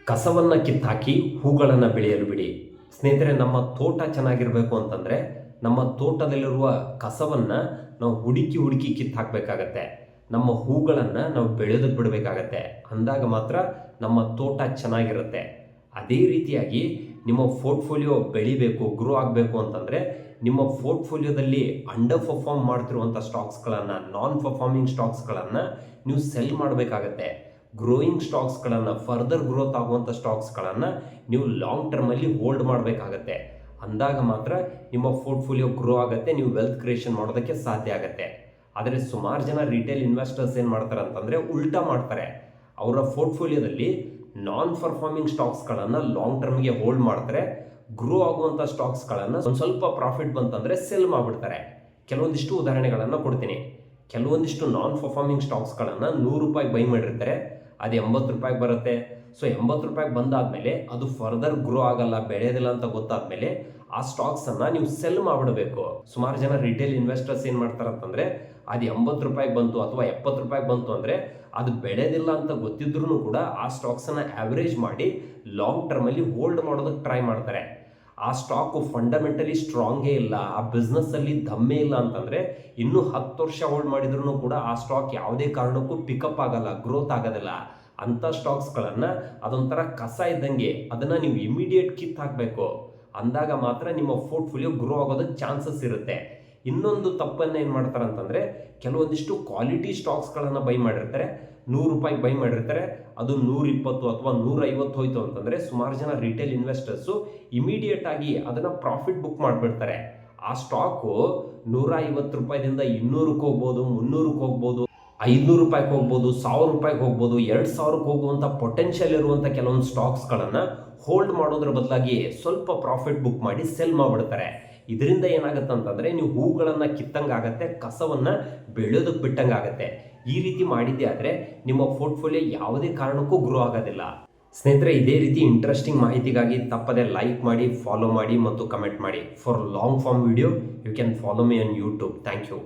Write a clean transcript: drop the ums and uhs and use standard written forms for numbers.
ಕಸವನ್ನು ಕಿತ್ತಾಕಿ ಹೂಗಳನ್ನು ಬೆಳೆಯಲು ಬಿಡಿ. ಸ್ನೇಹಿತರೆ, ನಮ್ಮ ತೋಟ ಚೆನ್ನಾಗಿರಬೇಕು ಅಂತಂದರೆ ನಮ್ಮ ತೋಟದಲ್ಲಿರುವ ಕಸವನ್ನು ನಾವು ಹುಡುಕಿ ಕಿತ್ತು ಹಾಕಬೇಕಾಗತ್ತೆ. ನಮ್ಮ ಹೂಗಳನ್ನು ನಾವು ಬೆಳೆಯೋದಕ್ಕೆ ಬಿಡಬೇಕಾಗತ್ತೆ. ಅಂದಾಗ ಮಾತ್ರ ನಮ್ಮ ತೋಟ ಚೆನ್ನಾಗಿರುತ್ತೆ. ಅದೇ ರೀತಿಯಾಗಿ ನಿಮ್ಮ ಪೋರ್ಟ್ಫೋಲಿಯೋ ಬೆಳಿಬೇಕು, ಗ್ರೋ ಆಗಬೇಕು ಅಂತಂದರೆ ನಿಮ್ಮ ಪೋರ್ಟ್ಫೋಲಿಯೋದಲ್ಲಿ ಅಂಡರ್ ಪರ್ಫಾರ್ಮ್ ಮಾಡ್ತಿರುವಂಥ ಸ್ಟಾಕ್ಸ್ಗಳನ್ನು, ನಾನ್ ಪರ್ಫಾರ್ಮಿಂಗ್ ಸ್ಟಾಕ್ಸ್ಗಳನ್ನು ನೀವು ಸೆಲ್ ಮಾಡಬೇಕಾಗತ್ತೆ. ಗ್ರೋಯಿಂಗ್ ಸ್ಟಾಕ್ಸ್ಗಳನ್ನು, ಫರ್ದರ್ ಗ್ರೋತ್ ಆಗುವಂಥ ಸ್ಟಾಕ್ಸ್ಗಳನ್ನು ನೀವು ಲಾಂಗ್ ಟರ್ಮಲ್ಲಿ ಹೋಲ್ಡ್ ಮಾಡಬೇಕಾಗತ್ತೆ. ಅಂದಾಗ ಮಾತ್ರ ನಿಮ್ಮ ಪೋರ್ಟ್ಫೋಲಿಯೋ ಗ್ರೋ ಆಗುತ್ತೆ, ನೀವು ವೆಲ್ತ್ ಕ್ರಿಯೇಷನ್ ಮಾಡೋದಕ್ಕೆ ಸಾಧ್ಯ ಆಗುತ್ತೆ. ಆದರೆ ಸುಮಾರು ಜನ ರಿಟೇಲ್ ಇನ್ವೆಸ್ಟರ್ಸ್ ಏನು ಮಾಡ್ತಾರೆ ಅಂತಂದರೆ ಉಲ್ಟಾ ಮಾಡ್ತಾರೆ. ಅವರ ಪೋರ್ಟ್ಫೋಲಿಯೋದಲ್ಲಿ ನಾನ್ ಪರ್ಫಾರ್ಮಿಂಗ್ ಸ್ಟಾಕ್ಸ್ಗಳನ್ನು ಲಾಂಗ್ ಟರ್ಮ್ಗೆ ಹೋಲ್ಡ್ ಮಾಡ್ತಾರೆ. ಗ್ರೋ ಆಗುವಂಥ ಸ್ಟಾಕ್ಸ್ಗಳನ್ನು ಒಂದು ಸ್ವಲ್ಪ ಪ್ರಾಫಿಟ್ ಬಂತಂದರೆ ಸೆಲ್ ಮಾಡಿಬಿಡ್ತಾರೆ. ಕೆಲವೊಂದಿಷ್ಟು ಉದಾಹರಣೆಗಳನ್ನು ಕೊಡ್ತೀನಿ. ಕೆಲವೊಂದಿಷ್ಟು ನಾನ್ ಪರ್ಫಾರ್ಮಿಂಗ್ ಸ್ಟಾಕ್ಸ್ಗಳನ್ನು ₹100 ಬೈ ಮಾಡಿರ್ತಾರೆ, ಅದು ₹80 ಬರುತ್ತೆ. ಸೊ ₹80 ಬಂದಾದಮೇಲೆ ಅದು ಫರ್ದರ್ ಗ್ರೋ ಆಗಲ್ಲ, ಬೆಳೆಯೋದಿಲ್ಲ ಅಂತ ಗೊತ್ತಾದ್ಮೇಲೆ ಆ ಸ್ಟಾಕ್ಸನ್ನು ನೀವು ಸೆಲ್ ಮಾಡಿಬಿಡಬೇಕು. ಸುಮಾರು ಜನ ರಿಟೇಲ್ ಇನ್ವೆಸ್ಟರ್ಸ್ ಏನು ಮಾಡ್ತಾರೆ ಅಂತಂದರೆ ಅದು ₹80 ಬಂತು ಅಥವಾ ₹70 ಬಂತು ಅಂದರೆ ಅದು ಬೆಳೆಯೋದಿಲ್ಲ ಅಂತ ಗೊತ್ತಿದ್ರೂ ಕೂಡ ಆ ಸ್ಟಾಕ್ಸನ್ನು ಆ್ಯಾವ್ರೇಜ್ ಮಾಡಿ ಲಾಂಗ್ ಟರ್ಮಲ್ಲಿ ಹೋಲ್ಡ್ ಮಾಡೋದಕ್ಕೆ ಟ್ರೈ ಮಾಡ್ತಾರೆ. ಆ ಸ್ಟಾಕು ಫಂಡಮೆಂಟಲಿ ಸ್ಟ್ರಾಂಗೇ ಇಲ್ಲ, ಆ ಬಿಸ್ನೆಸ್ಸಲ್ಲಿ ದಮ್ಮೇ ಇಲ್ಲ ಅಂತಂದರೆ ಇನ್ನೂ 10 ವರ್ಷ ಹೋಲ್ಡ್ ಮಾಡಿದ್ರೂ ಕೂಡ ಆ ಸ್ಟಾಕ್ ಯಾವುದೇ ಕಾರಣಕ್ಕೂ ಪಿಕಪ್ ಆಗಲ್ಲ, ಗ್ರೋತ್ ಆಗೋದಿಲ್ಲ. ಅಂಥ ಸ್ಟಾಕ್ಸ್ಗಳನ್ನು ಅದೊಂಥರ ಕಸ ಇದ್ದಂಗೆ, ಅದನ್ನು ನೀವು ಇಮಿಡಿಯೇಟ್ ಕಿತ್ತು ಹಾಕಬೇಕು. ಅಂದಾಗ ಮಾತ್ರ ನಿಮ್ಮ ಪೋರ್ಟ್ಫೋಲಿಯೋ ಗ್ರೋ ಆಗೋದಕ್ಕೆ ಚಾನ್ಸಸ್ ಇರುತ್ತೆ. ಇನ್ನೊಂದು ತಪ್ಪನ್ನು ಏನು ಮಾಡ್ತಾರೆ ಅಂತಂದರೆ ಕೆಲವೊಂದಿಷ್ಟು ಕ್ವಾಲಿಟಿ ಸ್ಟಾಕ್ಸ್ಗಳನ್ನು ಬೈ ಮಾಡಿರ್ತಾರೆ, ₹100 ಬೈ ಮಾಡಿರ್ತಾರೆ, ಅದು 120 ಅಥವಾ 150 ಹೋಯ್ತು ಅಂತಂದರೆ ಸುಮಾರು ಜನ ರಿಟೇಲ್ ಇನ್ವೆಸ್ಟರ್ಸು ಇಮಿಡಿಯೇಟ್ ಆಗಿ ಅದನ್ನು ಪ್ರಾಫಿಟ್ ಬುಕ್ ಮಾಡಿಬಿಡ್ತಾರೆ. ಆ ಸ್ಟಾಕು ₹150ದಿಂದ 200ಕ್ಕೆ ಹೋಗ್ಬೋದು, 300ಕ್ಕೆ ಹೋಗ್ಬೋದು, ₹500 ಹೋಗ್ಬೋದು, ₹1000 ಹೋಗ್ಬೋದು, ₹2000 ಹೋಗುವಂಥ ಪೊಟೆನ್ಷಿಯಲ್ ಇರುವಂಥ ಕೆಲವೊಂದು ಸ್ಟಾಕ್ಸ್ಗಳನ್ನು ಹೋಲ್ಡ್ ಮಾಡೋದ್ರ ಬದಲಾಗಿ ಸ್ವಲ್ಪ ಪ್ರಾಫಿಟ್ ಬುಕ್ ಮಾಡಿ ಸೆಲ್ ಮಾಡಿಬಿಡ್ತಾರೆ. ಇದರಿಂದ ಏನಾಗುತ್ತೆ ಅಂತಂದರೆ ನೀವು ಹೂಗಳನ್ನು ಕಿತ್ತಂಗೆ ಆಗುತ್ತೆ, ಕಸವನ್ನು ಬೆಳೆಯೋದಕ್ಕೆ ಬಿಟ್ಟಂಗೆ ಆಗುತ್ತೆ. ಈ ರೀತಿ ಮಾಡಿದ್ದೆ ಆದರೆ ನಿಮ್ಮ ಪೋರ್ಟ್ಫೋಲಿಯೋ ಯಾವುದೇ ಕಾರಣಕ್ಕೂ ಗ್ರೋ ಆಗೋದಿಲ್ಲ. ಸ್ನೇಹಿತರೆ, ಇದೇ ರೀತಿ ಇಂಟ್ರೆಸ್ಟಿಂಗ್ ಮಾಹಿತಿಗಾಗಿ ತಪ್ಪದೆ ಲೈಕ್ ಮಾಡಿ, ಫಾಲೋ ಮಾಡಿ ಮತ್ತು ಕಮೆಂಟ್ ಮಾಡಿ. For long form video you can follow me on YouTube. Thank you.